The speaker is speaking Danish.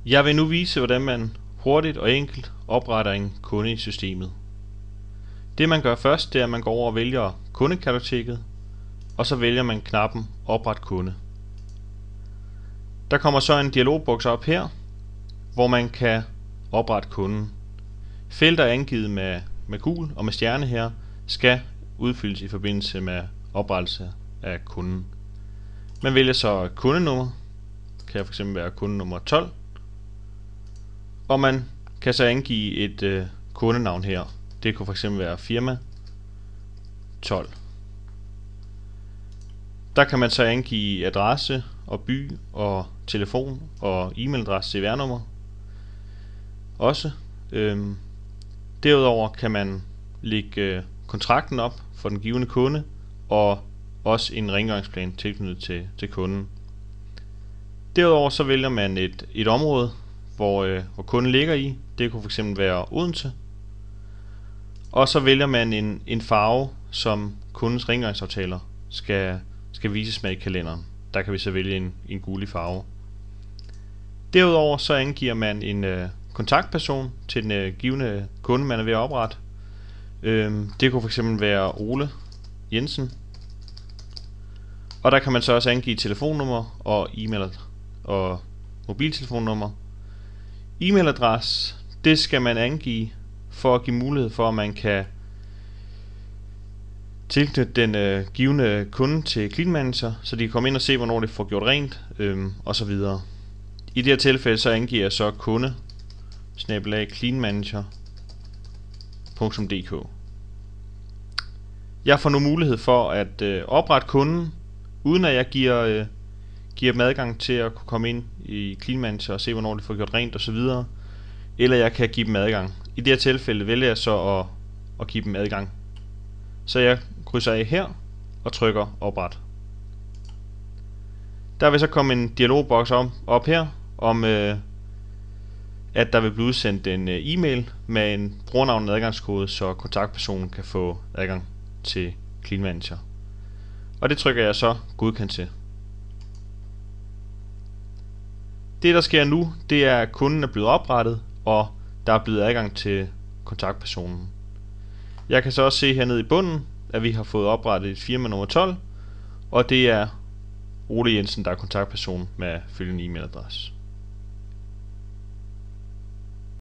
Jeg vil nu vise, hvordan man hurtigt og enkelt opretter en kunde i systemet. Det man gør først, det er, at man går over og vælger kundekartoteket, og så vælger man knappen Opret kunde. Der kommer så en dialogboks op her, hvor man kan oprette kunden. Felter angivet med gul og med stjerne her skal udfyldes i forbindelse med oprettelse af kunden. Man vælger så kundenummer, kan fx være kundenummer 12, og man kan så angive et kundenavn her. Det kunne fx være firma 12. Der kan man så angive adresse og by og telefon og e-mailadresse, CVR-nummer også. Derudover kan man lægge kontrakten op for den givne kunde og også en rengøringsplan tilknyttet til kunden. Derudover så vælger man et område, hvor kunden ligger i. Det kunne fx være Odense. Og så vælger man en farve, som kundens rengøringsaftaler skal vises med i kalenderen. Der kan vi så vælge en gul farve. Derudover så angiver man en kontaktperson til den givne kunde, man er ved at oprette. Det kunne fx være Ole Jensen. Og der kan man så også angive telefonnummer og e-mail og mobiltelefonnummer. E-mailadresse, det skal man angive for at give mulighed for, at man kan tilknytte den givne kunde til Clean Manager, så de kan komme ind og se, hvornår det får gjort rent, osv. I det her tilfælde så angiver jeg så kunde @cleanmanager.dk. Jeg får nu mulighed for at oprette kunden, uden at jeg giver dem adgang til at kunne komme ind i Clean Manager og se, hvornår det får gjort rent osv. Eller jeg kan give dem adgang. I det her tilfælde vælger jeg så at give dem adgang. Så jeg krydser af her og trykker opret. Der vil så komme en dialogboks op her om at der vil blive udsendt en e-mail med en brugernavn og adgangskode, så kontaktpersonen kan få adgang til Clean Manager. Og det trykker jeg så godkendt til. Det der sker nu, det er, at kunden er blevet oprettet, og der er blevet adgang til kontaktpersonen. Jeg kan så også se hernede i bunden, at vi har fået oprettet et firma nummer 12, og det er Ole Jensen, der er kontaktperson med følgende e-mailadresse.